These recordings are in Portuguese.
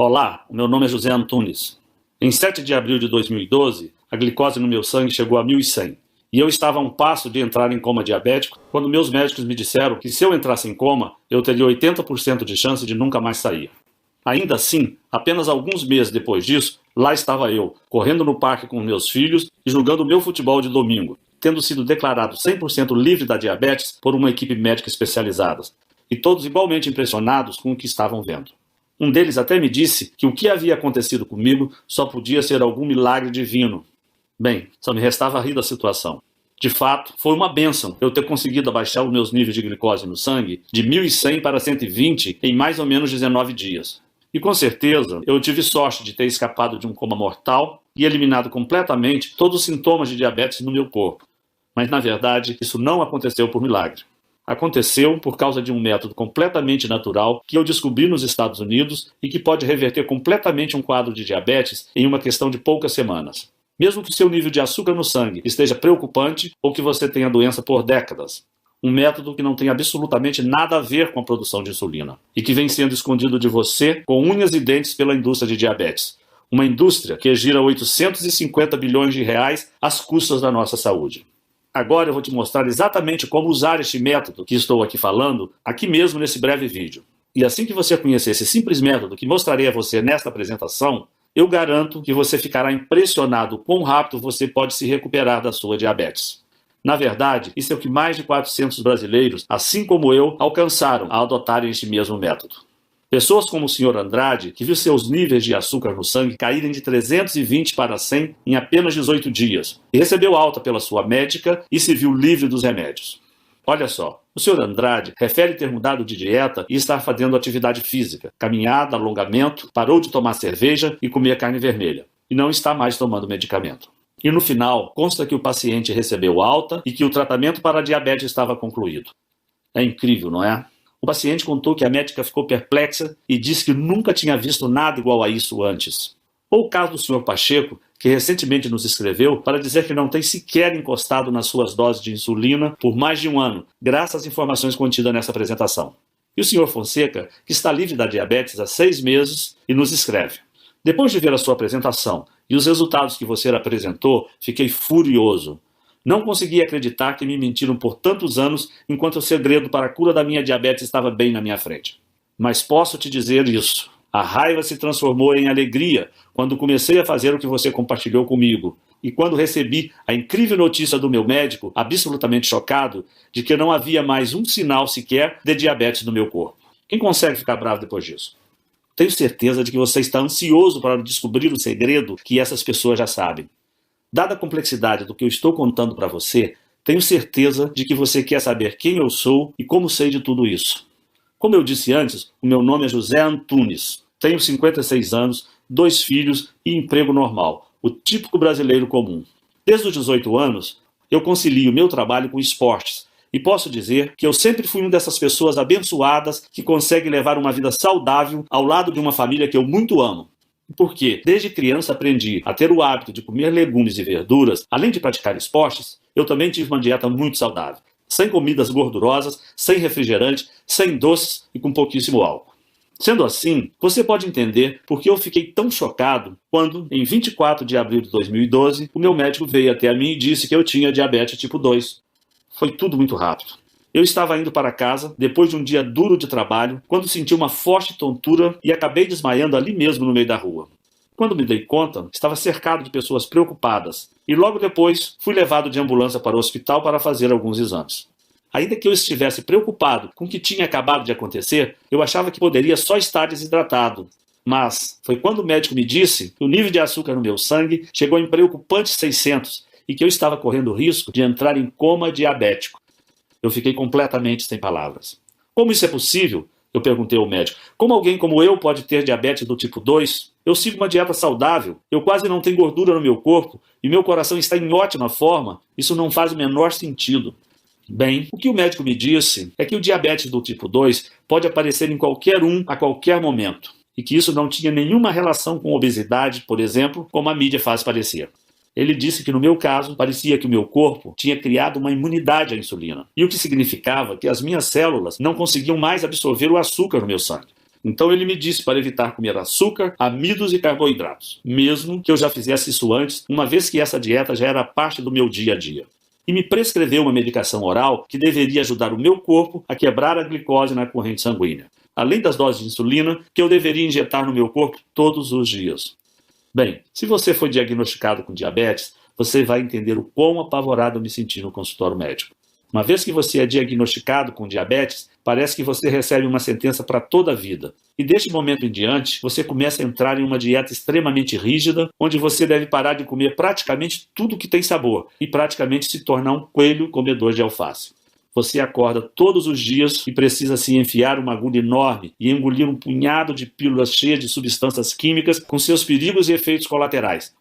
Olá, meu nome é José Antunes. Em 7 de abril de 2012, a glicose no meu sangue chegou a 1.100. E eu estava a um passo de entrar em coma diabético quando meus médicos me disseram que se eu entrasse em coma, eu teria 80% de chance de nunca mais sair. Ainda assim, apenas alguns meses depois disso, lá estava eu, correndo no parque com meus filhos e jogando meu futebol de domingo, tendo sido declarado 100% livre da diabetes por uma equipe médica especializada. E todos igualmente impressionados com o que estavam vendo. Um deles até me disse que o que havia acontecido comigo só podia ser algum milagre divino. Bem, só me restava rir da situação. De fato, foi uma bênção eu ter conseguido abaixar os meus níveis de glicose no sangue de 1.100 para 120 em mais ou menos 19 dias. E com certeza, eu tive sorte de ter escapado de um coma mortal e eliminado completamente todos os sintomas de diabetes no meu corpo. Mas, na verdade, isso não aconteceu por milagre. Aconteceu por causa de um método completamente natural que eu descobri nos Estados Unidos e que pode reverter completamente um quadro de diabetes em uma questão de poucas semanas. Mesmo que seu nível de açúcar no sangue esteja preocupante ou que você tenha doença por décadas. Um método que não tem absolutamente nada a ver com a produção de insulina e que vem sendo escondido de você com unhas e dentes pela indústria de diabetes. Uma indústria que gira 850 bilhões de reais às custas da nossa saúde. Agora eu vou te mostrar exatamente como usar este método que estou aqui falando, aqui mesmo nesse breve vídeo. E assim que você conhecer esse simples método que mostrarei a você nesta apresentação, eu garanto que você ficará impressionado quão rápido você pode se recuperar da sua diabetes. Na verdade, isso é o que mais de 400 brasileiros, assim como eu, alcançaram ao adotarem este mesmo método. Pessoas como o Sr. Andrade, que viu seus níveis de açúcar no sangue caírem de 320 para 100 em apenas 18 dias, e recebeu alta pela sua médica e se viu livre dos remédios. Olha só, o Sr. Andrade refere ter mudado de dieta e estar fazendo atividade física, caminhada, alongamento, parou de tomar cerveja e comer carne vermelha, e não está mais tomando medicamento. E no final, consta que o paciente recebeu alta e que o tratamento para a diabetes estava concluído. É incrível, não é? O paciente contou que a médica ficou perplexa e disse que nunca tinha visto nada igual a isso antes. Ou o caso do Sr. Pacheco, que recentemente nos escreveu para dizer que não tem sequer encostado nas suas doses de insulina por mais de um ano, graças às informações contidas nessa apresentação. E o Sr. Fonseca, que está livre da diabetes há 6 meses e nos escreve: depois de ver a sua apresentação e os resultados que você apresentou, fiquei furioso. Não consegui acreditar que me mentiram por tantos anos enquanto o segredo para a cura da minha diabetes estava bem na minha frente. Mas posso te dizer isso. A raiva se transformou em alegria quando comecei a fazer o que você compartilhou comigo. E quando recebi a incrível notícia do meu médico, absolutamente chocado, de que não havia mais um sinal sequer de diabetes no meu corpo. Quem consegue ficar bravo depois disso? Tenho certeza de que você está ansioso para descobrir o segredo que essas pessoas já sabem. Dada a complexidade do que eu estou contando para você, tenho certeza de que você quer saber quem eu sou e como sei de tudo isso. Como eu disse antes, o meu nome é José Antunes. Tenho 56 anos, 2 filhos e emprego normal, o típico brasileiro comum. Desde os 18 anos, eu concilio meu trabalho com esportes e posso dizer que eu sempre fui uma dessas pessoas abençoadas que consegue levar uma vida saudável ao lado de uma família que eu muito amo. Porque, desde criança, aprendi a ter o hábito de comer legumes e verduras, além de praticar esportes, eu também tive uma dieta muito saudável, sem comidas gordurosas, sem refrigerante, sem doces e com pouquíssimo álcool. Sendo assim, você pode entender por que eu fiquei tão chocado quando, em 24 de abril de 2012, o meu médico veio até a mim e disse que eu tinha diabetes tipo 2. Foi tudo muito rápido. Eu estava indo para casa, depois de um dia duro de trabalho, quando senti uma forte tontura e acabei desmaiando ali mesmo no meio da rua. Quando me dei conta, estava cercado de pessoas preocupadas e logo depois fui levado de ambulância para o hospital para fazer alguns exames. Ainda que eu estivesse preocupado com o que tinha acabado de acontecer, eu achava que poderia só estar desidratado. Mas foi quando o médico me disse que o nível de açúcar no meu sangue chegou em preocupantes 600 e que eu estava correndo o risco de entrar em coma diabético. Eu fiquei completamente sem palavras. Como isso é possível? Eu perguntei ao médico. Como alguém como eu pode ter diabetes do tipo 2? Eu sigo uma dieta saudável, eu quase não tenho gordura no meu corpo e meu coração está em ótima forma. Isso não faz o menor sentido. Bem, o que o médico me disse é que o diabetes do tipo 2 pode aparecer em qualquer um a qualquer momento e que isso não tinha nenhuma relação com obesidade, por exemplo, como a mídia faz parecer. Ele disse que no meu caso, parecia que o meu corpo tinha criado uma imunidade à insulina, e o que significava que as minhas células não conseguiam mais absorver o açúcar no meu sangue. Então ele me disse para evitar comer açúcar, amidos e carboidratos, mesmo que eu já fizesse isso antes, uma vez que essa dieta já era parte do meu dia a dia. E me prescreveu uma medicação oral que deveria ajudar o meu corpo a quebrar a glicose na corrente sanguínea, além das doses de insulina que eu deveria injetar no meu corpo todos os dias. Bem, se você foi diagnosticado com diabetes, você vai entender o quão apavorado eu me senti no consultório médico. Uma vez que você é diagnosticado com diabetes, parece que você recebe uma sentença para toda a vida. E deste momento em diante, você começa a entrar em uma dieta extremamente rígida, onde você deve parar de comer praticamente tudo que tem sabor e praticamente se tornar um coelho comedor de alface. Você acorda todos os dias e precisa se enfiar uma agulha enorme e engolir um punhado de pílulas cheias de substâncias químicas com seus perigos e efeitos colaterais.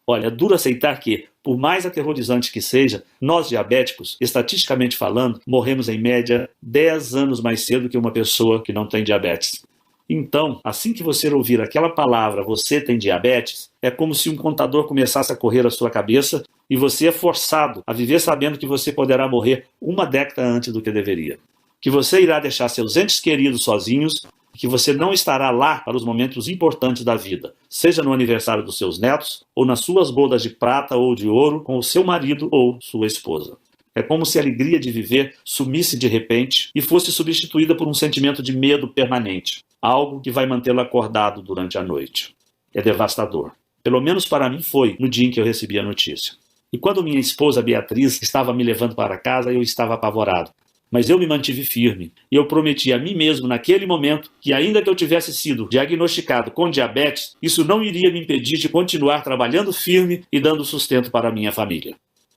Olha, é duro aceitar que, por mais aterrorizante que seja, nós diabéticos, estatisticamente falando, morremos em média 10 anos mais cedo que uma pessoa que não tem diabetes. Então, assim que você ouvir aquela palavra, você tem diabetes, é como se um contador começasse a correr à sua cabeça e você é forçado a viver sabendo que você poderá morrer uma década antes do que deveria. Que você irá deixar seus entes queridos sozinhos, que você não estará lá para os momentos importantes da vida, seja no aniversário dos seus netos, ou nas suas bodas de prata ou de ouro com o seu marido ou sua esposa. É como se a alegria de viver sumisse de repente e fosse substituída por um sentimento de medo permanente, algo que vai mantê-lo acordado durante a noite. É devastador. Pelo menos para mim foi no dia em que eu recebi a notícia. E quando minha esposa Beatriz estava me levando para casa, eu estava apavorado. Mas eu me mantive firme, e eu prometi a mim mesmo naquele momento que ainda que eu tivesse sido diagnosticado com diabetes, isso não iria me impedir de continuar trabalhando firme e dando sustento para a minha família.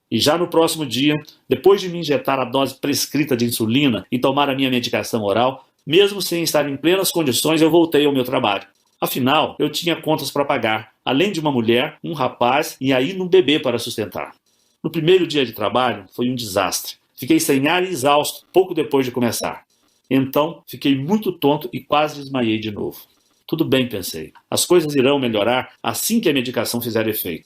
E já no próximo dia, depois de me injetar a dose prescrita de insulina e tomar a minha medicação oral, mesmo sem estar em plenas condições, eu voltei ao meu trabalho. Afinal, eu tinha contas para pagar, além de uma mulher, um rapaz e ainda um bebê para sustentar. No primeiro dia de trabalho, foi um desastre. Fiquei sem ar e exausto pouco depois de começar. Então, fiquei muito tonto e quase desmaiei de novo. Tudo bem, pensei. As coisas irão melhorar assim que a medicação fizer efeito.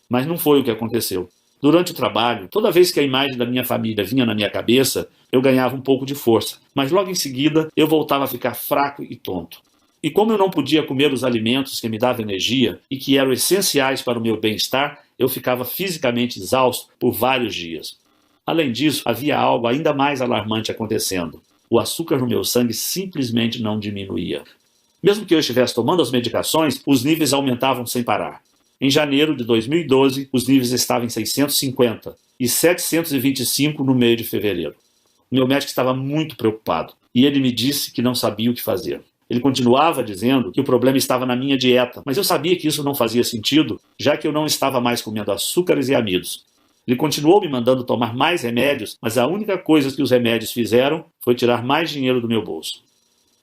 Mas não foi o que aconteceu. Durante o trabalho, toda vez que a imagem da minha família vinha na minha cabeça, eu ganhava um pouco de força. Mas logo em seguida, eu voltava a ficar fraco e tonto. E como eu não podia comer os alimentos que me davam energia e que eram essenciais para o meu bem-estar, eu ficava fisicamente exausto por vários dias. Além disso, havia algo ainda mais alarmante acontecendo. O açúcar no meu sangue simplesmente não diminuía. Mesmo que eu estivesse tomando as medicações, os níveis aumentavam sem parar. Em janeiro de 2012, os níveis estavam em 650 e 725 no meio de fevereiro. O meu médico estava muito preocupado e ele me disse que não sabia o que fazer. Ele continuava dizendo que o problema estava na minha dieta, mas eu sabia que isso não fazia sentido, já que eu não estava mais comendo açúcares e amidos. Ele continuou me mandando tomar mais remédios, mas a única coisa que os remédios fizeram foi tirar mais dinheiro do meu bolso.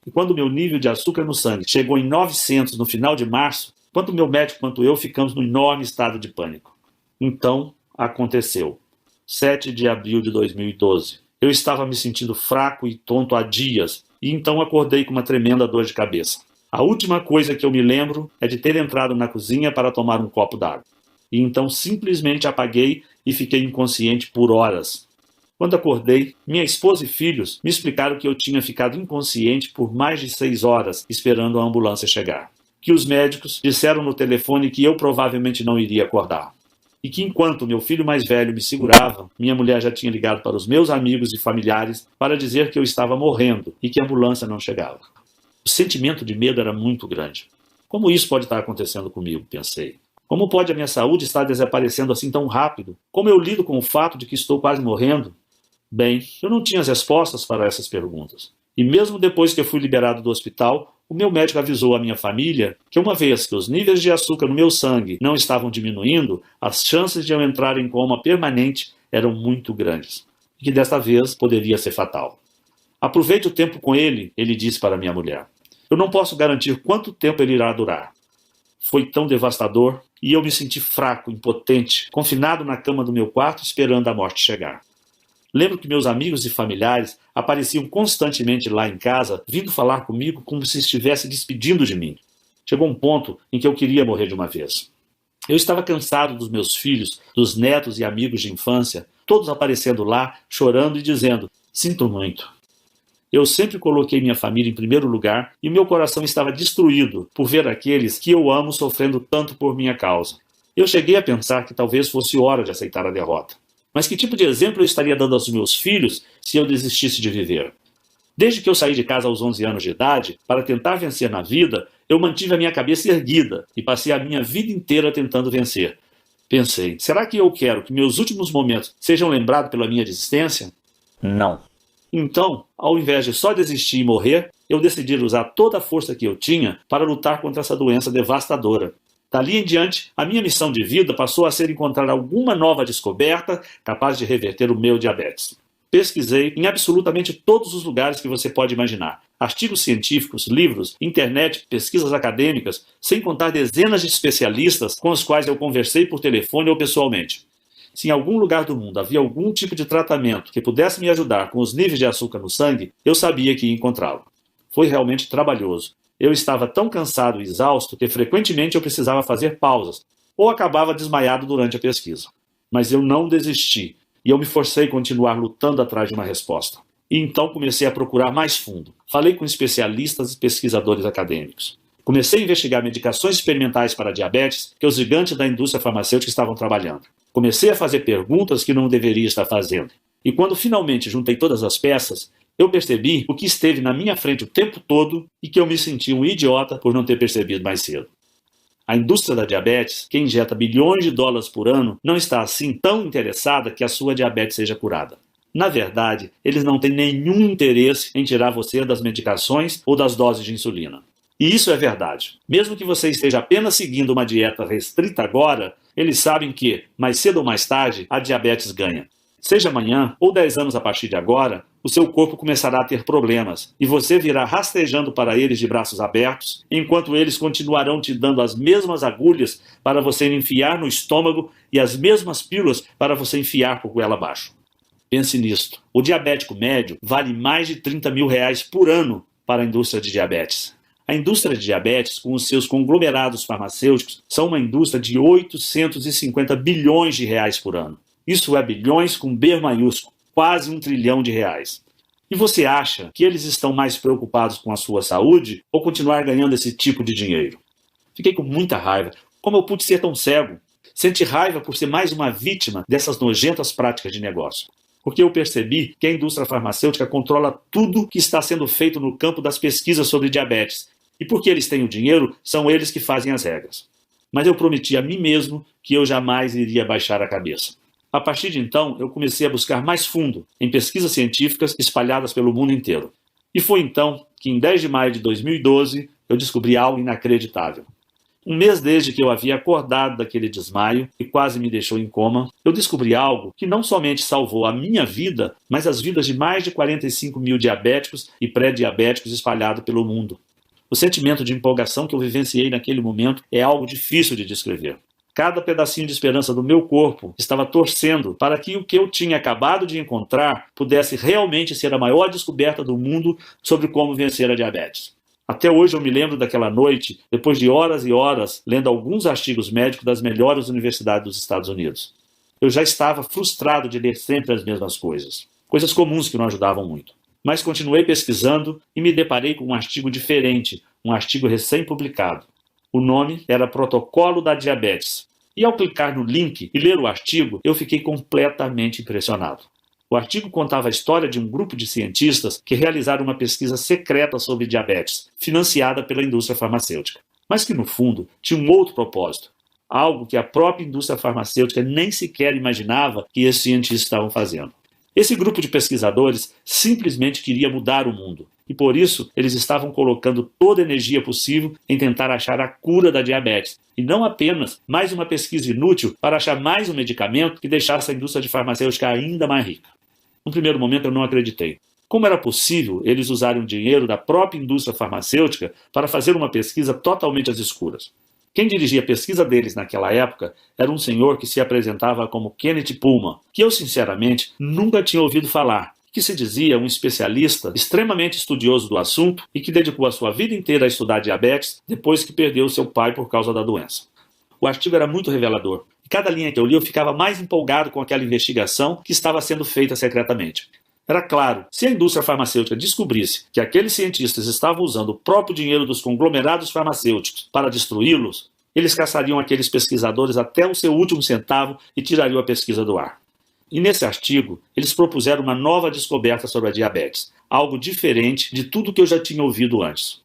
E quando o meu nível de açúcar no sangue chegou em 900 no final de março, tanto o meu médico quanto eu ficamos num enorme estado de pânico. Então, aconteceu. 7 de abril de 2012. Eu estava me sentindo fraco e tonto há dias, e então acordei com uma tremenda dor de cabeça. A última coisa que eu me lembro é de ter entrado na cozinha para tomar um copo d'água. E então simplesmente apaguei e fiquei inconsciente por horas. Quando acordei, minha esposa e filhos me explicaram que eu tinha ficado inconsciente por mais de 6 horas esperando a ambulância chegar. Que os médicos disseram no telefone que eu provavelmente não iria acordar. E que enquanto meu filho mais velho me segurava, minha mulher já tinha ligado para os meus amigos e familiares para dizer que eu estava morrendo e que a ambulância não chegava. O sentimento de medo era muito grande. Como isso pode estar acontecendo comigo, pensei. Como pode a minha saúde estar desaparecendo assim tão rápido? Como eu lido com o fato de que estou quase morrendo? Bem, eu não tinha as respostas para essas perguntas. E mesmo depois que eu fui liberado do hospital, o meu médico avisou a minha família que uma vez que os níveis de açúcar no meu sangue não estavam diminuindo, as chances de eu entrar em coma permanente eram muito grandes. E que desta vez poderia ser fatal. Aproveite o tempo com ele disse para minha mulher. Eu não posso garantir quanto tempo ele irá durar. Foi tão devastador e eu me senti fraco, impotente, confinado na cama do meu quarto esperando a morte chegar. Lembro que meus amigos e familiares apareciam constantemente lá em casa, vindo falar comigo como se estivesse despedindo de mim. Chegou um ponto em que eu queria morrer de uma vez. Eu estava cansado dos meus filhos, dos netos e amigos de infância, todos aparecendo lá, chorando e dizendo, sinto muito. Eu sempre coloquei minha família em primeiro lugar e meu coração estava destruído por ver aqueles que eu amo sofrendo tanto por minha causa. Eu cheguei a pensar que talvez fosse hora de aceitar a derrota. Mas que tipo de exemplo eu estaria dando aos meus filhos se eu desistisse de viver? Desde que eu saí de casa aos 11 anos de idade, para tentar vencer na vida, eu mantive a minha cabeça erguida e passei a minha vida inteira tentando vencer. Pensei, será que eu quero que meus últimos momentos sejam lembrados pela minha desistência? Não. Então, ao invés de só desistir e morrer, eu decidi usar toda a força que eu tinha para lutar contra essa doença devastadora. Dali em diante, a minha missão de vida passou a ser encontrar alguma nova descoberta capaz de reverter o meu diabetes. Pesquisei em absolutamente todos os lugares que você pode imaginar. Artigos científicos, livros, internet, pesquisas acadêmicas, sem contar dezenas de especialistas com os quais eu conversei por telefone ou pessoalmente. Se em algum lugar do mundo havia algum tipo de tratamento que pudesse me ajudar com os níveis de açúcar no sangue, eu sabia que ia encontrá-lo. Foi realmente trabalhoso. Eu estava tão cansado e exausto que frequentemente eu precisava fazer pausas, ou acabava desmaiado durante a pesquisa. Mas eu não desisti, e eu me forcei a continuar lutando atrás de uma resposta. E então comecei a procurar mais fundo. Falei com especialistas e pesquisadores acadêmicos. Comecei a investigar medicações experimentais para diabetes que os gigantes da indústria farmacêutica estavam trabalhando. Comecei a fazer perguntas que não deveria estar fazendo. E quando finalmente juntei todas as peças, eu percebi o que esteve na minha frente o tempo todo e que eu me senti um idiota por não ter percebido mais cedo. A indústria da diabetes, que injeta bilhões de dólares por ano, não está assim tão interessada que a sua diabetes seja curada. Na verdade, eles não têm nenhum interesse em tirar você das medicações ou das doses de insulina. E isso é verdade. Mesmo que você esteja apenas seguindo uma dieta restrita agora, eles sabem que, mais cedo ou mais tarde, a diabetes ganha. Seja amanhã ou 10 anos a partir de agora, o seu corpo começará a ter problemas e você virá rastejando para eles de braços abertos, enquanto eles continuarão te dando as mesmas agulhas para você enfiar no estômago e as mesmas pílulas para você enfiar por goela abaixo. Pense nisto. O diabético médio vale mais de R$30 mil por ano para a indústria de diabetes. A indústria de diabetes, com os seus conglomerados farmacêuticos, são uma indústria de 850 bilhões de reais por ano. Isso é bilhões com B maiúsculo, quase R$1 trilhão. E você acha que eles estão mais preocupados com a sua saúde ou continuar ganhando esse tipo de dinheiro? Fiquei com muita raiva. Como eu pude ser tão cego? Senti raiva por ser mais uma vítima dessas nojentas práticas de negócio. Porque eu percebi que a indústria farmacêutica controla tudo que está sendo feito no campo das pesquisas sobre diabetes. E porque eles têm o dinheiro, são eles que fazem as regras. Mas eu prometi a mim mesmo que eu jamais iria baixar a cabeça. A partir de então, eu comecei a buscar mais fundo em pesquisas científicas espalhadas pelo mundo inteiro. E foi então que, em 10 de maio de 2012, eu descobri algo inacreditável. Um mês desde que eu havia acordado daquele desmaio e quase me deixou em coma, eu descobri algo que não somente salvou a minha vida, mas as vidas de mais de 45 mil diabéticos e pré-diabéticos espalhados pelo mundo. O sentimento de empolgação que eu vivenciei naquele momento é algo difícil de descrever. Cada pedacinho de esperança do meu corpo estava torcendo para que o que eu tinha acabado de encontrar pudesse realmente ser a maior descoberta do mundo sobre como vencer a diabetes. Até hoje eu me lembro daquela noite, depois de horas e horas, lendo alguns artigos médicos das melhores universidades dos Estados Unidos. Eu já estava frustrado de ler sempre as mesmas coisas. Coisas comuns que não ajudavam muito. Mas continuei pesquisando e me deparei com um artigo diferente, um artigo recém-publicado. O nome era Protocolo da Diabetes. E ao clicar no link e ler o artigo, eu fiquei completamente impressionado. O artigo contava a história de um grupo de cientistas que realizaram uma pesquisa secreta sobre diabetes, financiada pela indústria farmacêutica. Mas que, no fundo, tinha um outro propósito. Algo que a própria indústria farmacêutica nem sequer imaginava que esses cientistas estavam fazendo. Esse grupo de pesquisadores simplesmente queria mudar o mundo. E por isso, eles estavam colocando toda a energia possível em tentar achar a cura da diabetes. E não apenas mais uma pesquisa inútil para achar mais um medicamento que deixasse a indústria de farmacêutica ainda mais rica. No primeiro momento eu não acreditei. Como era possível eles usarem o dinheiro da própria indústria farmacêutica para fazer uma pesquisa totalmente às escuras? Quem dirigia a pesquisa deles naquela época era um senhor que se apresentava como Kenneth Pullman, que eu sinceramente nunca tinha ouvido falar, que se dizia um especialista extremamente estudioso do assunto e que dedicou a sua vida inteira a estudar diabetes depois que perdeu seu pai por causa da doença. O artigo era muito revelador. E cada linha que eu li eu ficava mais empolgado com aquela investigação que estava sendo feita secretamente. Era claro, se a indústria farmacêutica descobrisse que aqueles cientistas estavam usando o próprio dinheiro dos conglomerados farmacêuticos para destruí-los, eles caçariam aqueles pesquisadores até o seu último centavo e tirariam a pesquisa do ar. E nesse artigo, eles propuseram uma nova descoberta sobre a diabetes, algo diferente de tudo que eu já tinha ouvido antes.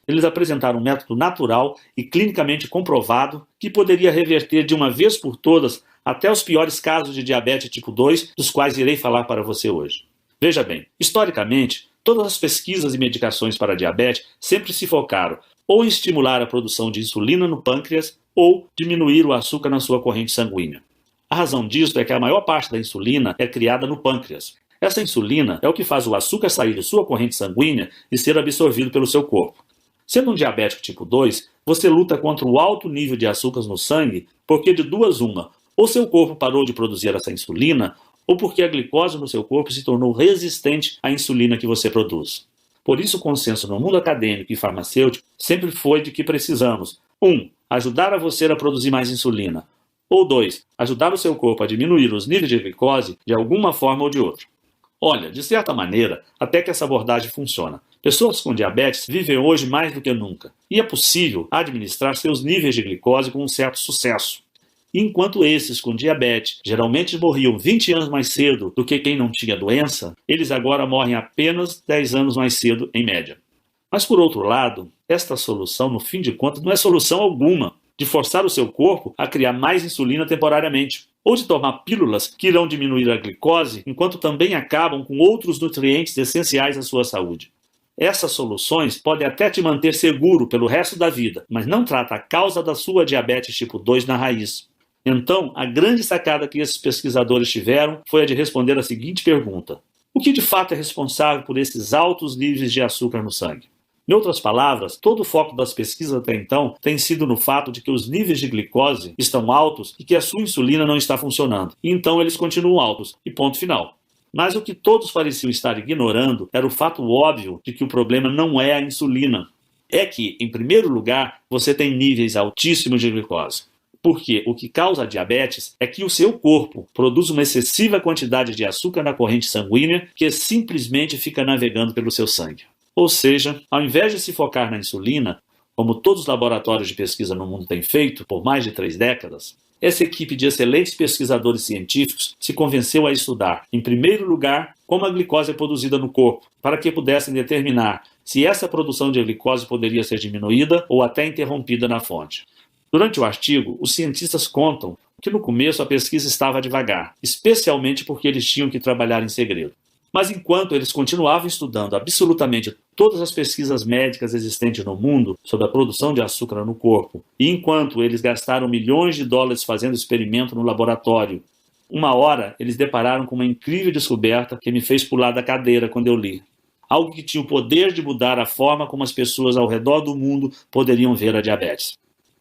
Eles apresentaram um método natural e clinicamente comprovado que poderia reverter de uma vez por todas até os piores casos de diabetes tipo 2, dos quais irei falar para você hoje. Veja bem, historicamente, todas as pesquisas e medicações para diabetes sempre se focaram ou em estimular a produção de insulina no pâncreas ou diminuir o açúcar na sua corrente sanguínea. A razão disso é que a maior parte da insulina é criada no pâncreas. Essa insulina é o que faz o açúcar sair de sua corrente sanguínea e ser absorvido pelo seu corpo. Sendo um diabético tipo 2, você luta contra o alto nível de açúcar no sangue porque de duas uma, ou seu corpo parou de produzir essa insulina, ou porque a glicose no seu corpo se tornou resistente à insulina que você produz. Por isso o consenso no mundo acadêmico e farmacêutico sempre foi de que precisamos 1. Ajudar a você a produzir mais insulina, ou 2. Ajudar o seu corpo a diminuir os níveis de glicose de alguma forma ou de outra. Olha, de certa maneira, até que essa abordagem funciona. Pessoas com diabetes vivem hoje mais do que nunca, e é possível administrar seus níveis de glicose com um certo sucesso. Enquanto esses com diabetes geralmente morriam 20 anos mais cedo do que quem não tinha doença, eles agora morrem apenas 10 anos mais cedo em média. Mas por outro lado, esta solução, no fim de contas, não é solução alguma de forçar o seu corpo a criar mais insulina temporariamente, ou de tomar pílulas que irão diminuir a glicose, enquanto também acabam com outros nutrientes essenciais à sua saúde. Essas soluções podem até te manter seguro pelo resto da vida, mas não trata a causa da sua diabetes tipo 2 na raiz. Então, a grande sacada que esses pesquisadores tiveram foi a de responder a seguinte pergunta: o que de fato é responsável por esses altos níveis de açúcar no sangue? Em outras palavras, todo o foco das pesquisas até então tem sido no fato de que os níveis de glicose estão altos e que a sua insulina não está funcionando. E então eles continuam altos, e ponto final. Mas o que todos pareciam estar ignorando era o fato óbvio de que o problema não é a insulina. É que, em primeiro lugar, você tem níveis altíssimos de glicose. Porque o que causa a diabetes é que o seu corpo produz uma excessiva quantidade de açúcar na corrente sanguínea que simplesmente fica navegando pelo seu sangue. Ou seja, ao invés de se focar na insulina, como todos os laboratórios de pesquisa no mundo têm feito por mais de 3 décadas, essa equipe de excelentes pesquisadores científicos se convenceu a estudar, em primeiro lugar, como a glicose é produzida no corpo, para que pudessem determinar se essa produção de glicose poderia ser diminuída ou até interrompida na fonte. Durante o artigo, os cientistas contam que no começo a pesquisa estava devagar, especialmente porque eles tinham que trabalhar em segredo. Mas enquanto eles continuavam estudando absolutamente todas as pesquisas médicas existentes no mundo sobre a produção de açúcar no corpo, e enquanto eles gastaram milhões de dólares fazendo experimento no laboratório, uma hora eles depararam com uma incrível descoberta que me fez pular da cadeira quando eu li. Algo que tinha o poder de mudar a forma como as pessoas ao redor do mundo poderiam ver a diabetes.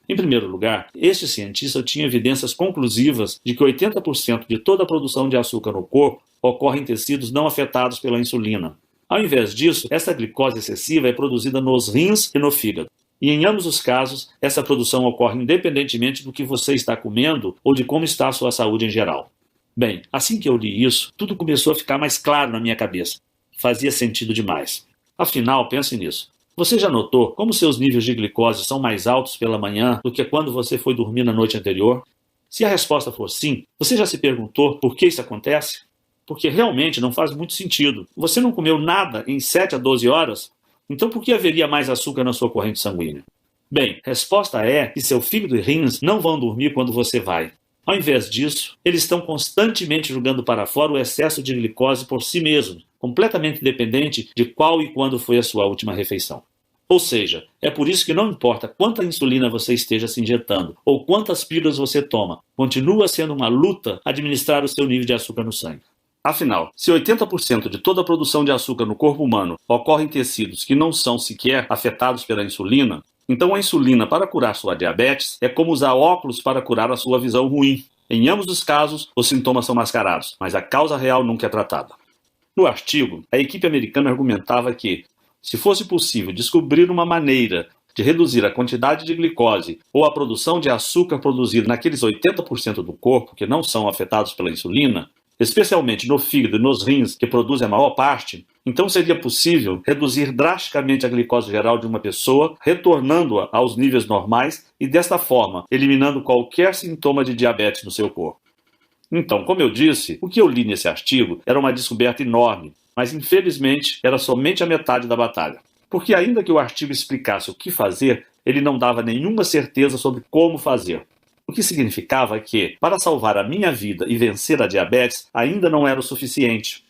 Em primeiro lugar, este cientista tinha evidências conclusivas de que 80% de toda a produção de açúcar no corpo ocorre em tecidos não afetados pela insulina. Ao invés disso, essa glicose excessiva é produzida nos rins e no fígado. E em ambos os casos, essa produção ocorre independentemente do que você está comendo ou de como está a sua saúde em geral. Bem, assim que eu li isso, tudo começou a ficar mais claro na minha cabeça. Fazia sentido demais. Afinal, pense nisso. Você já notou como seus níveis de glicose são mais altos pela manhã do que quando você foi dormir na noite anterior? Se a resposta for sim, você já se perguntou por que isso acontece? Porque realmente não faz muito sentido. Você não comeu nada em 7 a 12 horas? Então por que haveria mais açúcar na sua corrente sanguínea? Bem, a resposta é que seu fígado e rins não vão dormir quando você vai. Ao invés disso, eles estão constantemente jogando para fora o excesso de glicose por si mesmos, completamente independente de qual e quando foi a sua última refeição. Ou seja, é por isso que não importa quanta insulina você esteja se injetando ou quantas pílulas você toma, continua sendo uma luta administrar o seu nível de açúcar no sangue. Afinal, se 80% de toda a produção de açúcar no corpo humano ocorre em tecidos que não são sequer afetados pela insulina, então a insulina para curar sua diabetes é como usar óculos para curar a sua visão ruim. Em ambos os casos, os sintomas são mascarados, mas a causa real nunca é tratada. No artigo, a equipe americana argumentava que, se fosse possível descobrir uma maneira de reduzir a quantidade de glicose ou a produção de açúcar produzida naqueles 80% do corpo que não são afetados pela insulina, especialmente no fígado e nos rins, que produzem a maior parte, então seria possível reduzir drasticamente a glicose geral de uma pessoa, retornando-a aos níveis normais e, desta forma, eliminando qualquer sintoma de diabetes no seu corpo. Então, como eu disse, o que eu li nesse artigo era uma descoberta enorme, mas infelizmente era somente a metade da batalha. Porque ainda que o artigo explicasse o que fazer, ele não dava nenhuma certeza sobre como fazer. O que significava que, para salvar a minha vida e vencer a diabetes, ainda não era o suficiente.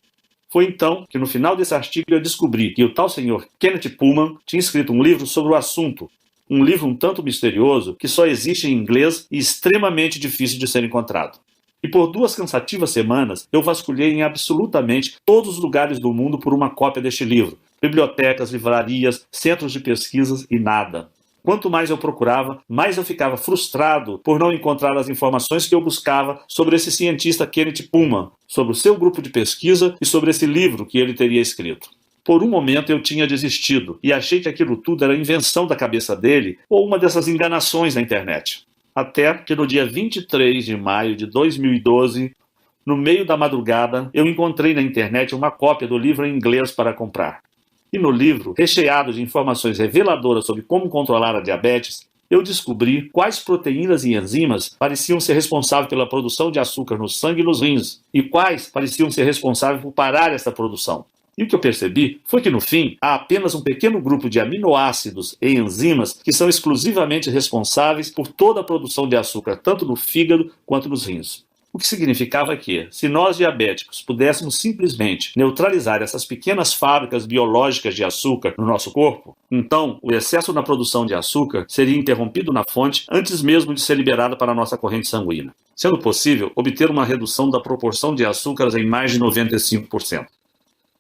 Foi então que no final desse artigo eu descobri que o tal senhor Kenneth Pullman tinha escrito um livro sobre o assunto, um livro um tanto misterioso que só existe em inglês e extremamente difícil de ser encontrado. E por 2 cansativas semanas eu vasculhei em absolutamente todos os lugares do mundo por uma cópia deste livro, bibliotecas, livrarias, centros de pesquisas e nada. Quanto mais eu procurava, mais eu ficava frustrado por não encontrar as informações que eu buscava sobre esse cientista Kenneth Pullman, sobre o seu grupo de pesquisa e sobre esse livro que ele teria escrito. Por um momento eu tinha desistido e achei que aquilo tudo era invenção da cabeça dele ou uma dessas enganações na internet. Até que no dia 23 de maio de 2012, no meio da madrugada, eu encontrei na internet uma cópia do livro em inglês para comprar. E no livro, recheado de informações reveladoras sobre como controlar a diabetes, eu descobri quais proteínas e enzimas pareciam ser responsáveis pela produção de açúcar no sangue e nos rins, e quais pareciam ser responsáveis por parar essa produção. E o que eu percebi foi que, no fim, há apenas um pequeno grupo de aminoácidos e enzimas que são exclusivamente responsáveis por toda a produção de açúcar, tanto no fígado quanto nos rins. O que significava que, se nós diabéticos pudéssemos simplesmente neutralizar essas pequenas fábricas biológicas de açúcar no nosso corpo, então o excesso na produção de açúcar seria interrompido na fonte antes mesmo de ser liberado para a nossa corrente sanguínea, sendo possível obter uma redução da proporção de açúcares em mais de 95%.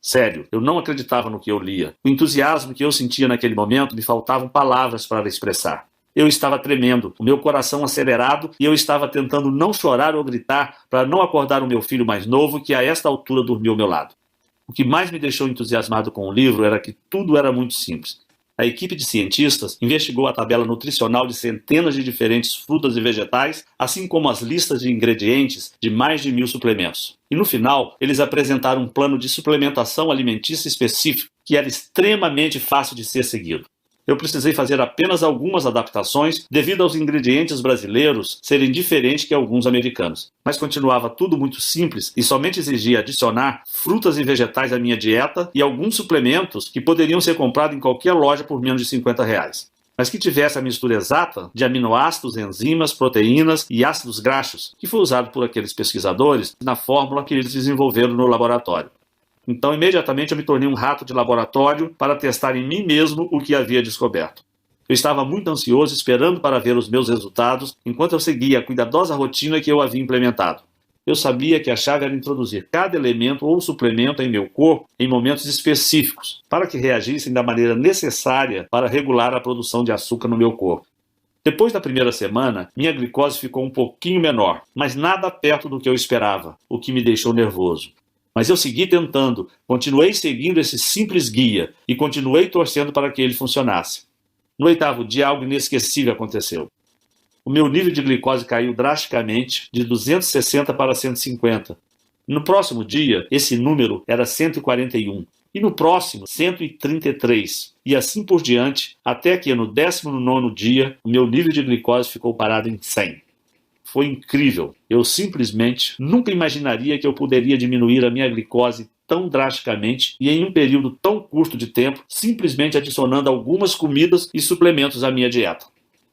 Sério, eu não acreditava no que eu lia. O entusiasmo que eu sentia naquele momento me faltavam palavras para expressar. Eu estava tremendo, o meu coração acelerado e eu estava tentando não chorar ou gritar para não acordar o meu filho mais novo que a esta altura dormiu ao meu lado. O que mais me deixou entusiasmado com o livro era que tudo era muito simples. A equipe de cientistas investigou a tabela nutricional de centenas de diferentes frutas e vegetais, assim como as listas de ingredientes de mais de 1000 suplementos. E no final, eles apresentaram um plano de suplementação alimentícia específico que era extremamente fácil de ser seguido. Eu precisei fazer apenas algumas adaptações devido aos ingredientes brasileiros serem diferentes que alguns americanos. Mas continuava tudo muito simples e somente exigia adicionar frutas e vegetais à minha dieta e alguns suplementos que poderiam ser comprados em qualquer loja por menos de R$50. Mas que tivesse a mistura exata de aminoácidos, enzimas, proteínas e ácidos graxos, que foi usado por aqueles pesquisadores na fórmula que eles desenvolveram no laboratório. Então, imediatamente eu me tornei um rato de laboratório para testar em mim mesmo o que havia descoberto. Eu estava muito ansioso esperando para ver os meus resultados enquanto eu seguia a cuidadosa rotina que eu havia implementado. Eu sabia que a chave era introduzir cada elemento ou suplemento em meu corpo em momentos específicos, para que reagissem da maneira necessária para regular a produção de açúcar no meu corpo. Depois da primeira semana, minha glicose ficou um pouquinho menor, mas nada perto do que eu esperava, o que me deixou nervoso. Mas eu segui tentando, continuei seguindo esse simples guia e continuei torcendo para que ele funcionasse. No 8º dia, algo inesquecível aconteceu. O meu nível de glicose caiu drasticamente, de 260 para 150. No próximo dia, esse número era 141. E no próximo, 133. E assim por diante, até que no 19º dia, o meu nível de glicose ficou parado em 100. Foi incrível. Eu simplesmente nunca imaginaria que eu poderia diminuir a minha glicose tão drasticamente e em um período tão curto de tempo, simplesmente adicionando algumas comidas e suplementos à minha dieta.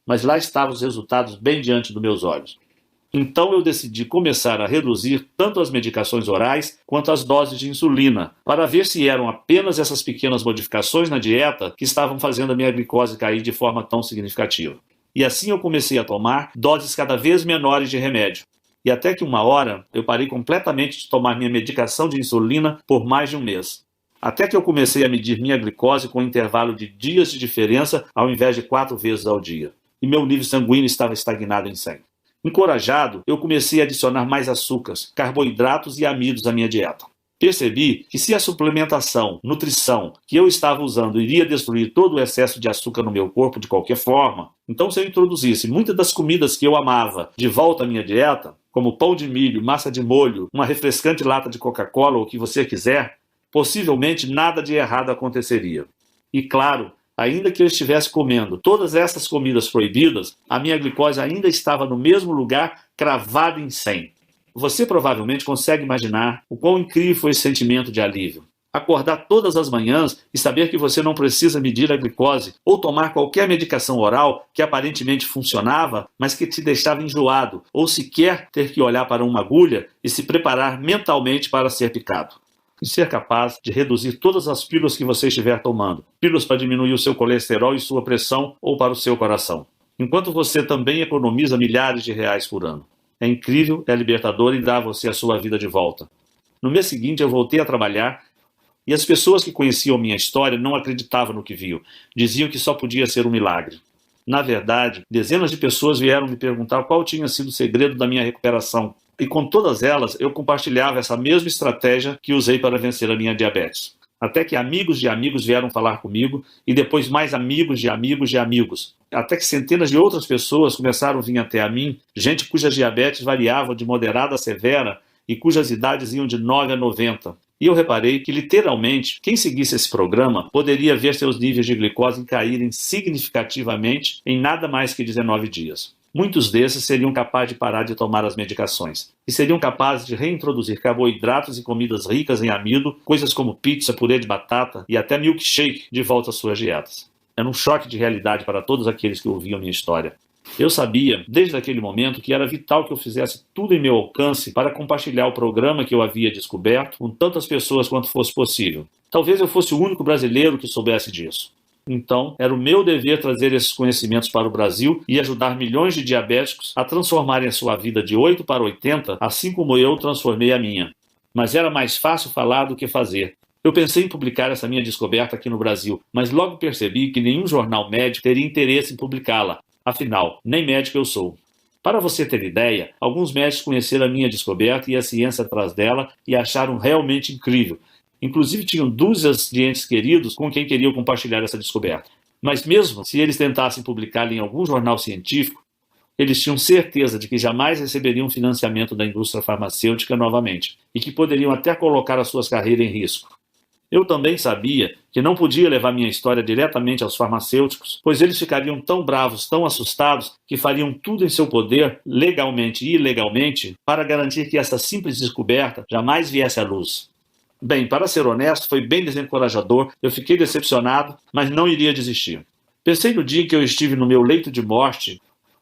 Mas lá estavam os resultados bem diante dos meus olhos. Então eu decidi começar a reduzir tanto as medicações orais quanto as doses de insulina, para ver se eram apenas essas pequenas modificações na dieta que estavam fazendo a minha glicose cair de forma tão significativa. E assim eu comecei a tomar doses cada vez menores de remédio. E até que uma hora eu parei completamente de tomar minha medicação de insulina por mais de um mês. Até que eu comecei a medir minha glicose com um intervalo de dias de diferença ao invés de 4 vezes ao dia. E meu nível sanguíneo estava estagnado em 100. Encorajado, eu comecei a adicionar mais açúcares, carboidratos e amidos à minha dieta. Percebi que se a suplementação, nutrição que eu estava usando iria destruir todo o excesso de açúcar no meu corpo de qualquer forma, então se eu introduzisse muitas das comidas que eu amava de volta à minha dieta, como pão de milho, massa de molho, uma refrescante lata de Coca-Cola ou o que você quiser, possivelmente nada de errado aconteceria. E claro, ainda que eu estivesse comendo todas essas comidas proibidas, a minha glicose ainda estava no mesmo lugar, cravada em 100. Você provavelmente consegue imaginar o quão incrível foi esse sentimento de alívio. Acordar todas as manhãs e saber que você não precisa medir a glicose ou tomar qualquer medicação oral que aparentemente funcionava, mas que te deixava enjoado, ou sequer ter que olhar para uma agulha e se preparar mentalmente para ser picado. E ser capaz de reduzir todas as pílulas que você estiver tomando. Pílulas para diminuir o seu colesterol e sua pressão ou para o seu coração. Enquanto você também economiza milhares de reais por ano. É incrível, é libertador e dá a você a sua vida de volta. No mês seguinte eu voltei a trabalhar e as pessoas que conheciam minha história não acreditavam no que viam. Diziam que só podia ser um milagre. Na verdade, dezenas de pessoas vieram me perguntar qual tinha sido o segredo da minha recuperação. E com todas elas eu compartilhava essa mesma estratégia que usei para vencer a minha diabetes. Até que amigos de amigos vieram falar comigo e depois mais amigos de amigos de amigos. Até que centenas de outras pessoas começaram a vir até a mim, gente cujas diabetes variavam de moderada a severa e cujas idades iam de 9 a 90. E eu reparei que, literalmente, quem seguisse esse programa poderia ver seus níveis de glicose caírem significativamente em nada mais que 19 dias. Muitos desses seriam capazes de parar de tomar as medicações e seriam capazes de reintroduzir carboidratos e comidas ricas em amido, coisas como pizza, purê de batata e até milkshake de volta às suas dietas. Era um choque de realidade para todos aqueles que ouviam minha história. Eu sabia, desde aquele momento, que era vital que eu fizesse tudo em meu alcance para compartilhar o programa que eu havia descoberto com tantas pessoas quanto fosse possível. Talvez eu fosse o único brasileiro que soubesse disso. Então, era o meu dever trazer esses conhecimentos para o Brasil e ajudar milhões de diabéticos a transformarem a sua vida de 8 para 80, assim como eu transformei a minha. Mas era mais fácil falar do que fazer. Eu pensei em publicar essa minha descoberta aqui no Brasil, mas logo percebi que nenhum jornal médico teria interesse em publicá-la. Afinal, nem médico eu sou. Para você ter ideia, alguns médicos conheceram a minha descoberta e a ciência atrás dela e acharam realmente incrível. Inclusive tinham dúzias de entes queridos com quem queriam compartilhar essa descoberta. Mas mesmo se eles tentassem publicá-la em algum jornal científico, eles tinham certeza de que jamais receberiam financiamento da indústria farmacêutica novamente e que poderiam até colocar as suas carreiras em risco. Eu também sabia que não podia levar minha história diretamente aos farmacêuticos, pois eles ficariam tão bravos, tão assustados, que fariam tudo em seu poder, legalmente e ilegalmente, para garantir que essa simples descoberta jamais viesse à luz. Bem, para ser honesto, foi bem desencorajador, eu fiquei decepcionado, mas não iria desistir. Pensei no dia em que eu estive no meu leito de morte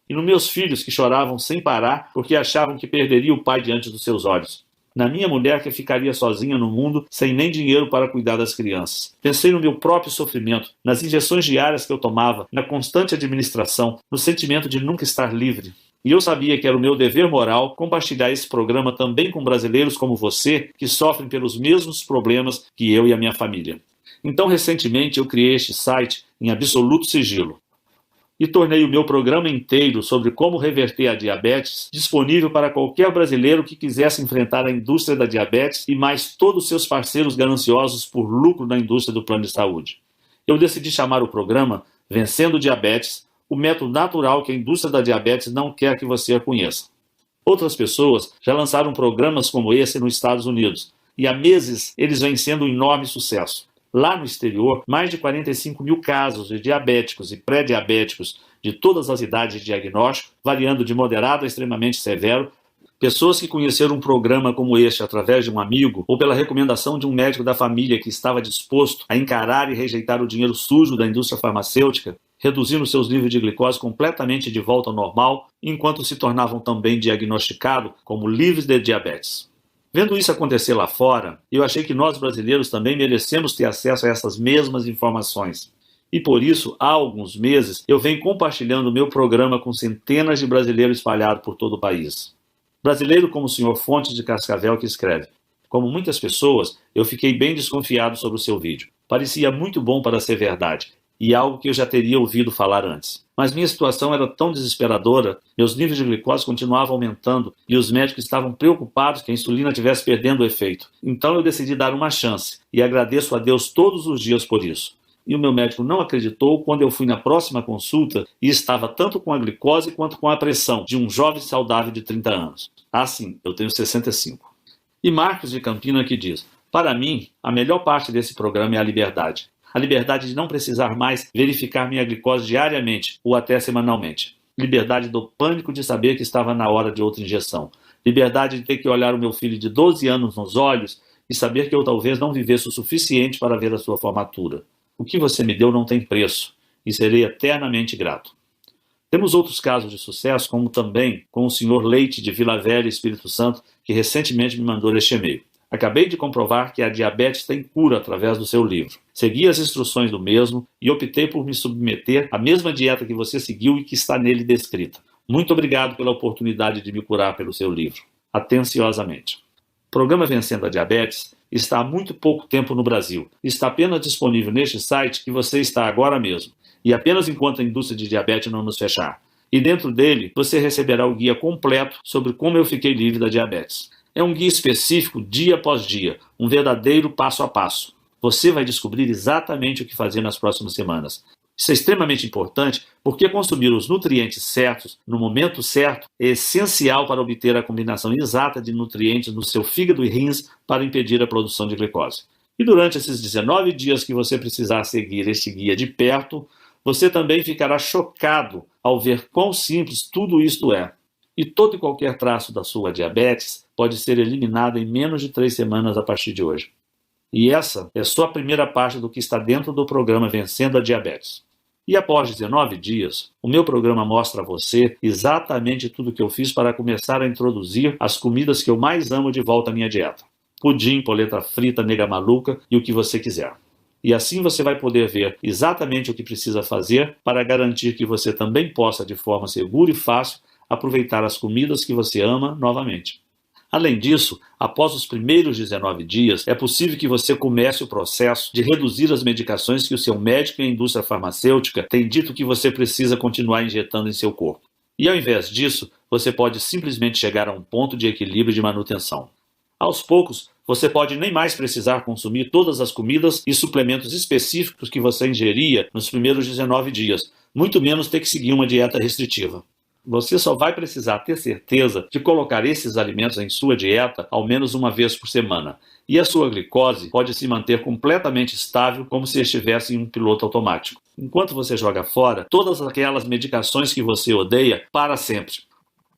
e nos meus filhos que choravam sem parar porque achavam que perderia o pai diante dos seus olhos. Na minha mulher que ficaria sozinha no mundo sem nem dinheiro para cuidar das crianças. Pensei no meu próprio sofrimento, nas injeções diárias que eu tomava, na constante administração, no sentimento de nunca estar livre. E eu sabia que era o meu dever moral compartilhar esse programa também com brasileiros como você, que sofrem pelos mesmos problemas que eu e a minha família. Então, recentemente, eu criei este site em absoluto sigilo e tornei o meu programa inteiro sobre como reverter a diabetes disponível para qualquer brasileiro que quisesse enfrentar a indústria da diabetes e mais todos os seus parceiros gananciosos por lucro na indústria do plano de saúde. Eu decidi chamar o programa Vencendo Diabetes, o método natural que a indústria da diabetes não quer que você a conheça. Outras pessoas já lançaram programas como esse nos Estados Unidos, e há meses eles vêm sendo um enorme sucesso. Lá no exterior, mais de 45 mil casos de diabéticos e pré-diabéticos de todas as idades de diagnóstico, variando de moderado a extremamente severo, pessoas que conheceram um programa como este através de um amigo ou pela recomendação de um médico da família que estava disposto a encarar e rejeitar o dinheiro sujo da indústria farmacêutica, reduzindo seus níveis de glicose completamente de volta ao normal, enquanto se tornavam também diagnosticados como livres de diabetes. Vendo isso acontecer lá fora, eu achei que nós brasileiros também merecemos ter acesso a essas mesmas informações. E por isso, há alguns meses, eu venho compartilhando o meu programa com centenas de brasileiros espalhados por todo o país. Brasileiro como o Sr. Fontes de Cascavel que escreve: como muitas pessoas, eu fiquei bem desconfiado sobre o seu vídeo. Parecia muito bom para ser verdade. e algo que eu já teria ouvido falar antes. Mas minha situação era tão desesperadora, meus níveis de glicose continuavam aumentando e os médicos estavam preocupados que a insulina estivesse perdendo o efeito. Então eu decidi dar uma chance e agradeço a Deus todos os dias por isso. E o meu médico não acreditou quando eu fui na próxima consulta e estava tanto com a glicose quanto com a pressão de um jovem saudável de 30 anos. Ah, sim, eu tenho 65. E Marcos de Campina que diz: para mim, a melhor parte desse programa é a liberdade. A liberdade de não precisar mais verificar minha glicose diariamente ou até semanalmente. Liberdade do pânico de saber que estava na hora de outra injeção. Liberdade de ter que olhar o meu filho de 12 anos nos olhos e saber que eu talvez não vivesse o suficiente para ver a sua formatura. O que você me deu não tem preço e serei eternamente grato. Temos outros casos de sucesso, como também com o Sr. Leite de Vila Velha, Espírito Santo, que recentemente me mandou este e-mail. Acabei de comprovar que a diabetes tem cura através do seu livro. Segui as instruções do mesmo e optei por me submeter à mesma dieta que você seguiu e que está nele descrita. Muito obrigado pela oportunidade de me curar pelo seu livro. Atenciosamente. O programa Vencendo a Diabetes está há muito pouco tempo no Brasil. Está apenas disponível neste site que você está agora mesmo. E apenas enquanto a indústria de diabetes não nos fechar. E dentro dele, você receberá o guia completo sobre como eu fiquei livre da diabetes. É um guia específico dia após dia, um verdadeiro passo a passo. Você vai descobrir exatamente o que fazer nas próximas semanas. Isso é extremamente importante porque consumir os nutrientes certos, no momento certo, é essencial para obter a combinação exata de nutrientes no seu fígado e rins para impedir a produção de glicose. E durante esses 19 dias que você precisar seguir este guia de perto, você também ficará chocado ao ver quão simples tudo isto é. E todo e qualquer traço da sua diabetes pode ser eliminado em menos de 3 semanas a partir de hoje. E essa é só a primeira parte do que está dentro do programa Vencendo a Diabetes. E após 19 dias, o meu programa mostra a você exatamente tudo o que eu fiz para começar a introduzir as comidas que eu mais amo de volta à minha dieta. Pudim, polenta frita, nega maluca e o que você quiser. E assim você vai poder ver exatamente o que precisa fazer para garantir que você também possa, de forma segura e fácil, aproveitar as comidas que você ama novamente. Além disso, após os primeiros 19 dias, é possível que você comece o processo de reduzir as medicações que o seu médico e a indústria farmacêutica têm dito que você precisa continuar injetando em seu corpo. E ao invés disso, você pode simplesmente chegar a um ponto de equilíbrio de manutenção. Aos poucos, você pode nem mais precisar consumir todas as comidas e suplementos específicos que você ingeria nos primeiros 19 dias, muito menos ter que seguir uma dieta restritiva. Você só vai precisar ter certeza de colocar esses alimentos em sua dieta ao menos uma vez por semana. E a sua glicose pode se manter completamente estável como se estivesse em um piloto automático. Enquanto você joga fora todas aquelas medicações que você odeia para sempre.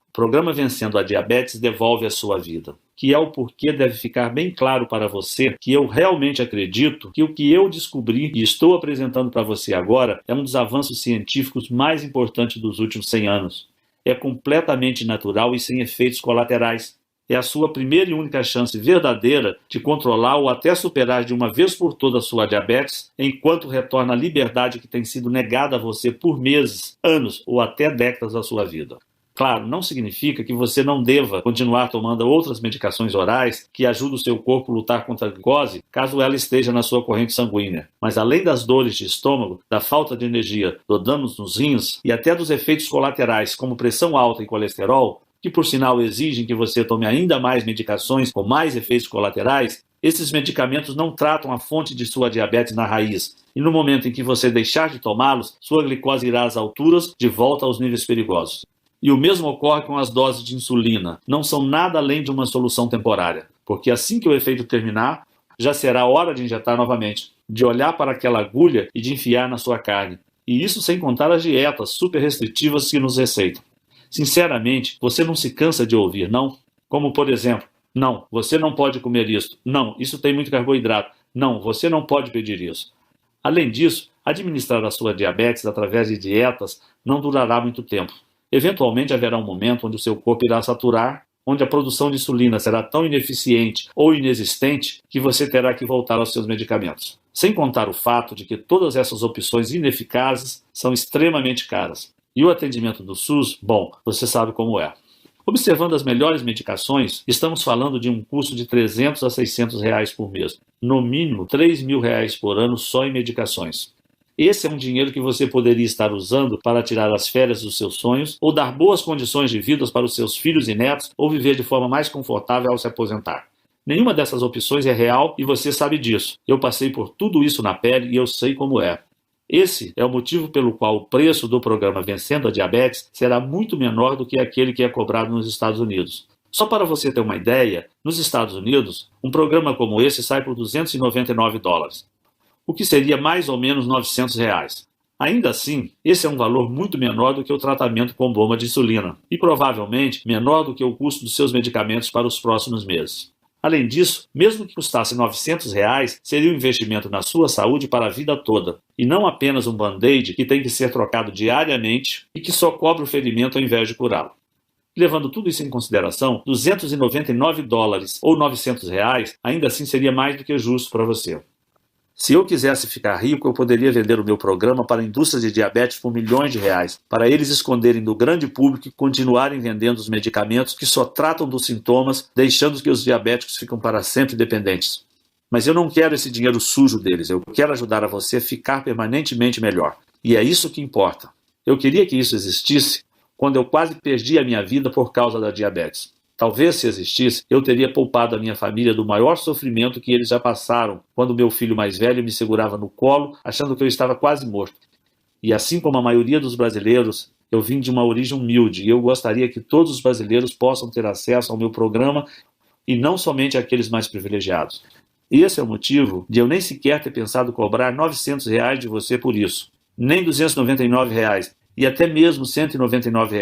O programa Vencendo a Diabetes devolve a sua vida. Que é o porquê deve ficar bem claro para você que eu realmente acredito que o que eu descobri e estou apresentando para você agora é um dos avanços científicos mais importantes dos últimos 100 anos. É completamente natural e sem efeitos colaterais. É a sua primeira e única chance verdadeira de controlar ou até superar de uma vez por todas a sua diabetes, enquanto retorna a liberdade que tem sido negada a você por meses, anos ou até décadas da sua vida. Claro, não significa que você não deva continuar tomando outras medicações orais que ajudam o seu corpo a lutar contra a glicose, caso ela esteja na sua corrente sanguínea. Mas além das dores de estômago, da falta de energia, do danos nos rins e até dos efeitos colaterais, como pressão alta e colesterol, que por sinal exigem que você tome ainda mais medicações com mais efeitos colaterais, esses medicamentos não tratam a fonte de sua diabetes na raiz. E no momento em que você deixar de tomá-los, sua glicose irá às alturas, de volta aos níveis perigosos. E o mesmo ocorre com as doses de insulina. Não são nada além de uma solução temporária, porque assim que o efeito terminar, já será hora de injetar novamente, de olhar para aquela agulha e de enfiar na sua carne. E isso sem contar as dietas super restritivas que nos receitam. Sinceramente, você não se cansa de ouvir, não? Como, por exemplo, não, você não pode comer isso. Não, isso tem muito carboidrato. Não, você não pode pedir isso. Além disso, administrar a sua diabetes através de dietas não durará muito tempo. Eventualmente haverá um momento onde o seu corpo irá saturar, onde a produção de insulina será tão ineficiente ou inexistente que você terá que voltar aos seus medicamentos. Sem contar o fato de que todas essas opções ineficazes são extremamente caras. E o atendimento do SUS, bom, você sabe como é. Observando as melhores medicações, estamos falando de um custo de R$300 a R$600 por mês. No mínimo, R$3.000 por ano só em medicações. Esse é um dinheiro que você poderia estar usando para tirar as férias dos seus sonhos, ou dar boas condições de vida para os seus filhos e netos, ou viver de forma mais confortável ao se aposentar. Nenhuma dessas opções é real e você sabe disso. Eu passei por tudo isso na pele e eu sei como é. Esse é o motivo pelo qual o preço do programa Vencendo a Diabetes será muito menor do que aquele que é cobrado nos Estados Unidos. Só para você ter uma ideia, nos Estados Unidos, um programa como esse sai por $299, o que seria mais ou menos R$ 900. Ainda assim, esse é um valor muito menor do que o tratamento com bomba de insulina e provavelmente menor do que o custo dos seus medicamentos para os próximos meses. Além disso, mesmo que custasse R$ 900, seria um investimento na sua saúde para a vida toda, e não apenas um band-aid que tem que ser trocado diariamente e que só cobre o ferimento ao invés de curá-lo. Levando tudo isso em consideração, $299 ou R$ 900 ainda assim seria mais do que justo para você. Se eu quisesse ficar rico, eu poderia vender o meu programa para indústrias de diabetes por milhões de reais, para eles esconderem do grande público e continuarem vendendo os medicamentos que só tratam dos sintomas, deixando que os diabéticos ficam para sempre dependentes. Mas eu não quero esse dinheiro sujo deles, eu quero ajudar a você a ficar permanentemente melhor. E é isso que importa. Eu queria que isso existisse quando eu quase perdi a minha vida por causa da diabetes. Talvez, se existisse, eu teria poupado a minha família do maior sofrimento que eles já passaram, quando meu filho mais velho me segurava no colo, achando que eu estava quase morto. E assim como a maioria dos brasileiros, eu vim de uma origem humilde e eu gostaria que todos os brasileiros possam ter acesso ao meu programa e não somente aqueles mais privilegiados. Esse é o motivo de eu nem sequer ter pensado cobrar R$ 900 de você por isso, nem R$ 299 e até mesmo R$ 199.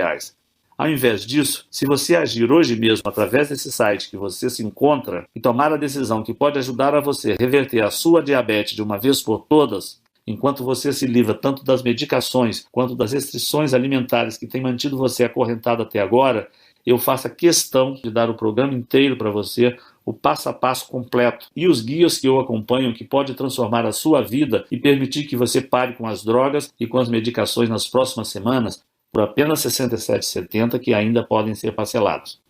Ao invés disso, se você agir hoje mesmo através desse site que você se encontra e tomar a decisão que pode ajudar a você a reverter a sua diabetes de uma vez por todas, enquanto você se livra tanto das medicações quanto das restrições alimentares que têm mantido você acorrentado até agora, eu faço questão de dar o programa inteiro para você, o passo a passo completo e os guias que eu acompanho que pode transformar a sua vida e permitir que você pare com as drogas e com as medicações nas próximas semanas, por apenas R$ 67,70 que ainda podem ser parcelados.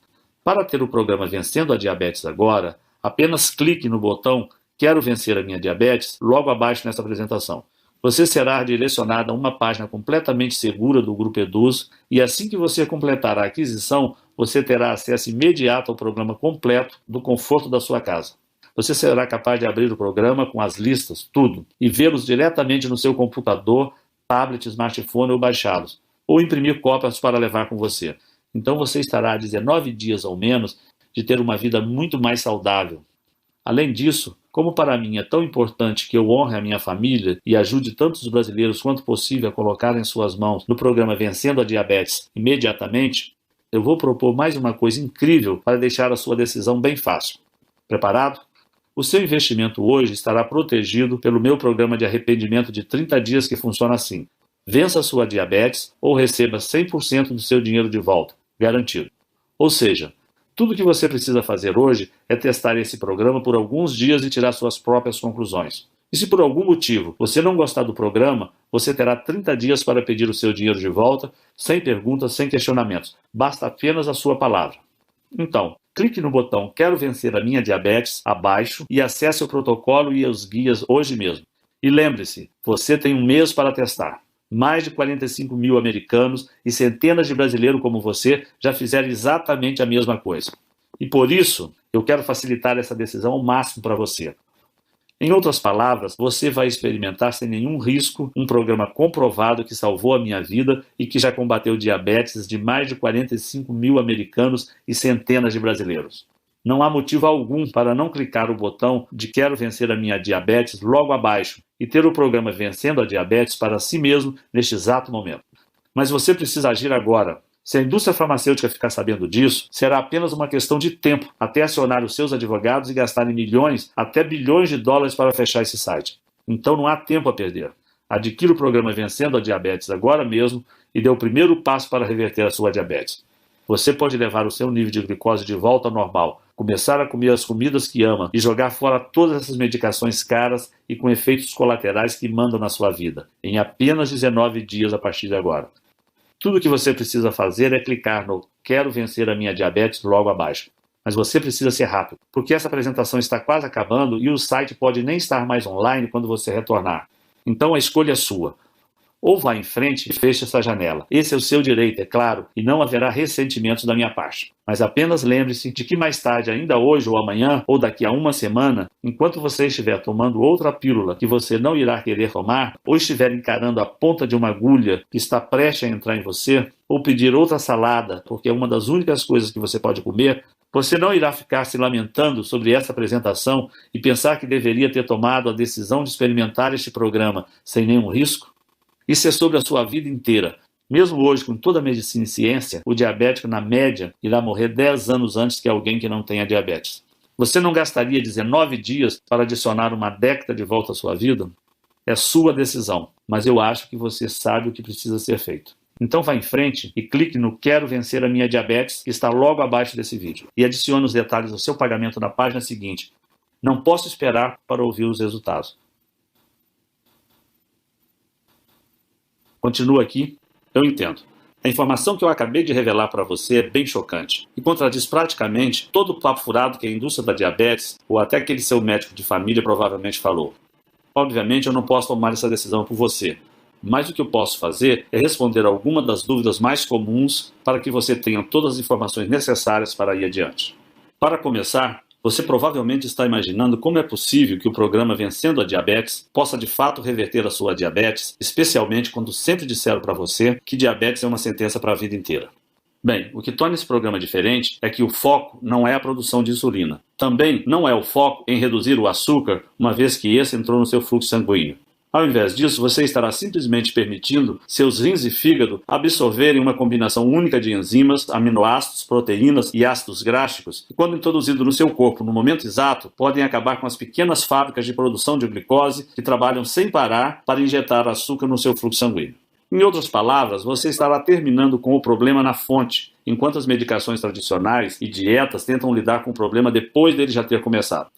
Para ter o programa Vencendo a Diabetes agora, apenas clique no botão Quero vencer a minha diabetes logo abaixo nessa apresentação. Você será direcionado a uma página completamente segura do Grupo Eduz e assim que você completar a aquisição, você terá acesso imediato ao programa completo do conforto da sua casa. Você será capaz de abrir o programa com as listas, tudo, e vê-los diretamente no seu computador, tablet, smartphone ou baixá-los, ou imprimir cópias para levar com você. Então você estará a 19 dias ou menos de ter uma vida muito mais saudável. Além disso, como para mim é tão importante que eu honre a minha família e ajude tantos brasileiros quanto possível a colocar em suas mãos no programa Vencendo a Diabetes imediatamente, eu vou propor mais uma coisa incrível para deixar a sua decisão bem fácil. Preparado? O seu investimento hoje estará protegido pelo meu programa de arrependimento de 30 dias que funciona assim. Vença a sua diabetes ou receba 100% do seu dinheiro de volta, garantido. Ou seja, tudo que você precisa fazer hoje é testar esse programa por alguns dias e tirar suas próprias conclusões. E se por algum motivo você não gostar do programa, você terá 30 dias para pedir o seu dinheiro de volta, sem perguntas, sem questionamentos. Basta apenas a sua palavra. Então, clique no botão Quero vencer a minha diabetes abaixo e acesse o protocolo e os guias hoje mesmo. E lembre-se, você tem um mês para testar. Mais de 45 mil americanos e centenas de brasileiros como você já fizeram exatamente a mesma coisa. E por isso, eu quero facilitar essa decisão ao máximo para você. Em outras palavras, você vai experimentar sem nenhum risco um programa comprovado que salvou a minha vida e que já combateu diabetes de mais de 45 mil americanos e centenas de brasileiros. Não há motivo algum para não clicar o botão de Quero vencer a minha diabetes logo abaixo e ter o programa Vencendo a Diabetes para si mesmo neste exato momento. Mas você precisa agir agora. Se a indústria farmacêutica ficar sabendo disso, será apenas uma questão de tempo até acionar os seus advogados e gastarem milhões, até bilhões de dólares para fechar esse site. Então não há tempo a perder. Adquira o programa Vencendo a Diabetes agora mesmo e dê o primeiro passo para reverter a sua diabetes. Você pode levar o seu nível de glicose de volta ao normal, começar a comer as comidas que ama e jogar fora todas essas medicações caras e com efeitos colaterais que mandam na sua vida, em apenas 19 dias a partir de agora. Tudo o que você precisa fazer é clicar no Quero vencer a minha diabetes logo abaixo. Mas você precisa ser rápido, porque essa apresentação está quase acabando e o site pode nem estar mais online quando você retornar. Então a escolha é sua. Ou vá em frente e feche essa janela. Esse é o seu direito, é claro, e não haverá ressentimentos da minha parte. Mas apenas lembre-se de que mais tarde, ainda hoje ou amanhã, ou daqui a uma semana, enquanto você estiver tomando outra pílula que você não irá querer tomar, ou estiver encarando a ponta de uma agulha que está prestes a entrar em você, ou pedir outra salada, porque é uma das únicas coisas que você pode comer, você não irá ficar se lamentando sobre essa apresentação e pensar que deveria ter tomado a decisão de experimentar este programa sem nenhum risco? Isso é sobre a sua vida inteira. Mesmo hoje, com toda a medicina e ciência, o diabético, na média, irá morrer 10 anos antes que alguém que não tenha diabetes. Você não gastaria 19 dias para adicionar uma década de volta à sua vida? É sua decisão, mas eu acho que você sabe o que precisa ser feito. Então vá em frente e clique no Quero Vencer a Minha Diabetes, que está logo abaixo desse vídeo, e adicione os detalhes do seu pagamento na página seguinte. Não posso esperar para ouvir os resultados. Continua aqui. Eu entendo. A informação que eu acabei de revelar para você é bem chocante e contradiz praticamente todo o papo furado que a indústria da diabetes ou até aquele seu médico de família provavelmente falou. Obviamente eu não posso tomar essa decisão por você, mas o que eu posso fazer é responder algumas das dúvidas mais comuns para que você tenha todas as informações necessárias para ir adiante. Para começar, você provavelmente está imaginando como é possível que o programa Vencendo a Diabetes possa de fato reverter a sua diabetes, especialmente quando sempre disseram para você que diabetes é uma sentença para a vida inteira. Bem, o que torna esse programa diferente é que o foco não é a produção de insulina. Também não é o foco em reduzir o açúcar, uma vez que esse entrou no seu fluxo sanguíneo. Ao invés disso, você estará simplesmente permitindo seus rins e fígado absorverem uma combinação única de enzimas, aminoácidos, proteínas e ácidos gráficos, que, quando introduzido no seu corpo no momento exato, podem acabar com as pequenas fábricas de produção de glicose que trabalham sem parar para injetar açúcar no seu fluxo sanguíneo. Em outras palavras, você estará terminando com o problema na fonte, enquanto as medicações tradicionais e dietas tentam lidar com o problema depois dele já ter começado.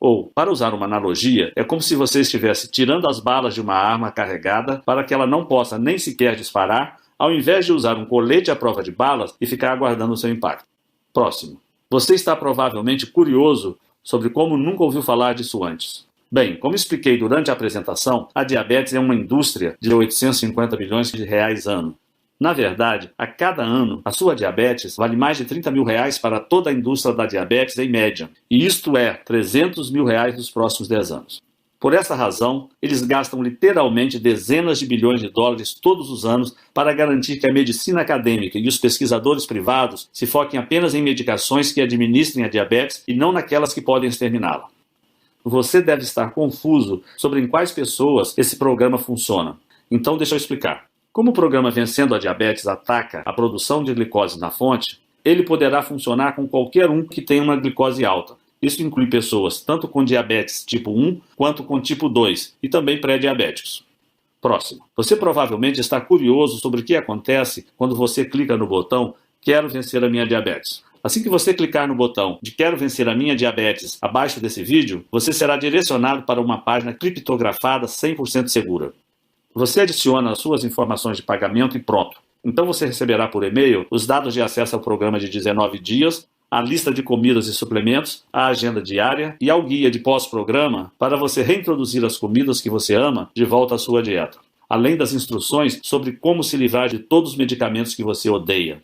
Ou, para usar uma analogia, é como se você estivesse tirando as balas de uma arma carregada para que ela não possa nem sequer disparar, ao invés de usar um colete à prova de balas e ficar aguardando o seu impacto. Próximo. Você está provavelmente curioso sobre como nunca ouviu falar disso antes. Bem, como expliquei durante a apresentação, a diabetes é uma indústria de 850 bilhões de reais ano. Na verdade, a cada ano, a sua diabetes vale mais de 30 mil reais para toda a indústria da diabetes em média, e isto é 300 mil reais nos próximos 10 anos. Por essa razão, eles gastam literalmente dezenas de bilhões de dólares todos os anos para garantir que a medicina acadêmica e os pesquisadores privados se foquem apenas em medicações que administrem a diabetes e não naquelas que podem exterminá-la. Você deve estar confuso sobre em quais pessoas esse programa funciona. Então deixa eu explicar. Como o programa Vencendo a Diabetes ataca a produção de glicose na fonte, ele poderá funcionar com qualquer um que tenha uma glicose alta. Isso inclui pessoas tanto com diabetes tipo 1 quanto com tipo 2 e também pré-diabéticos. Próximo. Você provavelmente está curioso sobre o que acontece quando você clica no botão Quero Vencer a Minha Diabetes. Assim que você clicar no botão de Quero Vencer a Minha Diabetes abaixo desse vídeo, você será direcionado para uma página criptografada 100% segura. Você adiciona as suas informações de pagamento e pronto. Então você receberá por e-mail os dados de acesso ao programa de 19 dias, a lista de comidas e suplementos, a agenda diária e ao guia de pós-programa para você reintroduzir as comidas que você ama de volta à sua dieta, além das instruções sobre como se livrar de todos os medicamentos que você odeia.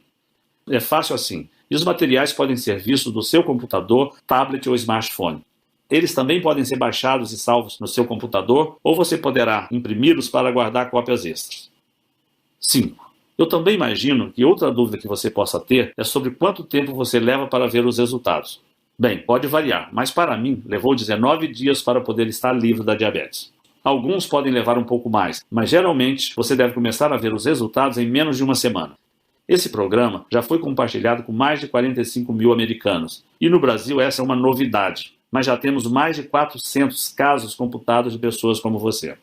É fácil assim, e os materiais podem ser vistos do seu computador, tablet ou smartphone. Eles também podem ser baixados e salvos no seu computador, ou você poderá imprimi-los para guardar cópias extras. 5. Eu também imagino que outra dúvida que você possa ter é sobre quanto tempo você leva para ver os resultados. Bem, pode variar, mas para mim levou 19 dias para poder estar livre da diabetes. Alguns podem levar um pouco mais, mas geralmente você deve começar a ver os resultados em menos de uma semana. Esse programa já foi compartilhado com mais de 45 mil americanos, e no Brasil essa é uma novidade. Mas já temos mais de 400 casos computados de pessoas como você.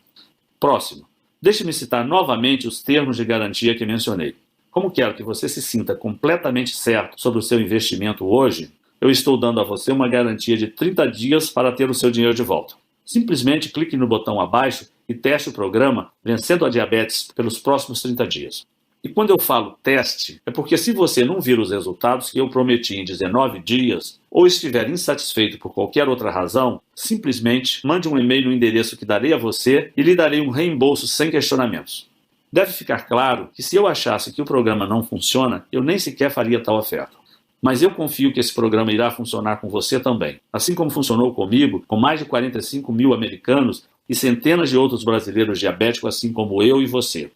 Próximo. Deixe-me citar novamente os termos de garantia que mencionei. Como quero que você se sinta completamente certo sobre o seu investimento hoje, eu estou dando a você uma garantia de 30 dias para ter o seu dinheiro de volta. Simplesmente clique no botão abaixo e teste o programa Vencendo a Diabetes pelos próximos 30 dias. E quando eu falo teste, é porque se você não vir os resultados que eu prometi em 19 dias, ou estiver insatisfeito por qualquer outra razão, simplesmente mande um e-mail no endereço que darei a você e lhe darei um reembolso sem questionamentos. Deve ficar claro que se eu achasse que o programa não funciona, eu nem sequer faria tal oferta. Mas eu confio que esse programa irá funcionar com você também, assim como funcionou comigo, com mais de 45 mil americanos e centenas de outros brasileiros diabéticos, assim como eu e você.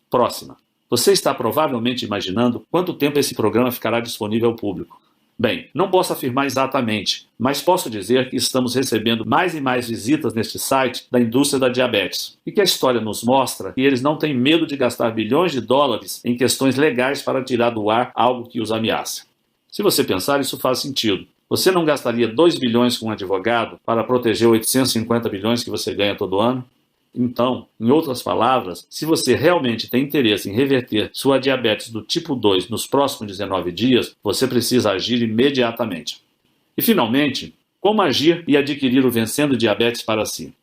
Próxima. Você está provavelmente imaginando quanto tempo esse programa ficará disponível ao público. Bem, não posso afirmar exatamente, mas posso dizer que estamos recebendo mais e mais visitas neste site da indústria da diabetes e que a história nos mostra que eles não têm medo de gastar bilhões de dólares em questões legais para tirar do ar algo que os ameaça. Se você pensar, isso faz sentido. Você não gastaria 2 bilhões com um advogado para proteger 850 bilhões que você ganha todo ano? Então, em outras palavras, se você realmente tem interesse em reverter sua diabetes do tipo 2 nos próximos 19 dias, você precisa agir imediatamente. E, finalmente, como agir e adquirir o Vencendo Diabetes para si?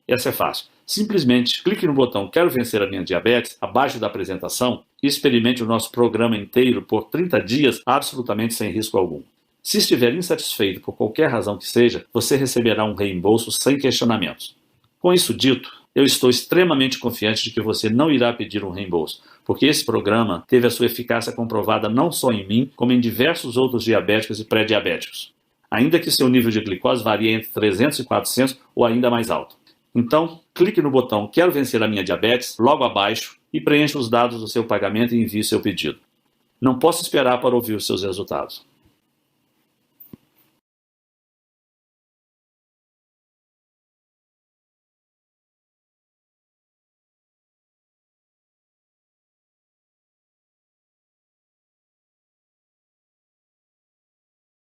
Essa é fácil. Simplesmente clique no botão Quero Vencer a Minha Diabetes, abaixo da apresentação, e experimente o nosso programa inteiro por 30 dias, absolutamente sem risco algum. Se estiver insatisfeito por qualquer razão que seja, você receberá um reembolso sem questionamentos. Com isso dito, eu estou extremamente confiante de que você não irá pedir um reembolso, porque esse programa teve a sua eficácia comprovada não só em mim, como em diversos outros diabéticos e pré-diabéticos, ainda que seu nível de glicose varie entre 300 e 400 ou ainda mais alto. Então, clique no botão Quero Vencer a Minha Diabetes, logo abaixo, e preencha os dados do seu pagamento e envie seu pedido. Não posso esperar para ouvir os seus resultados.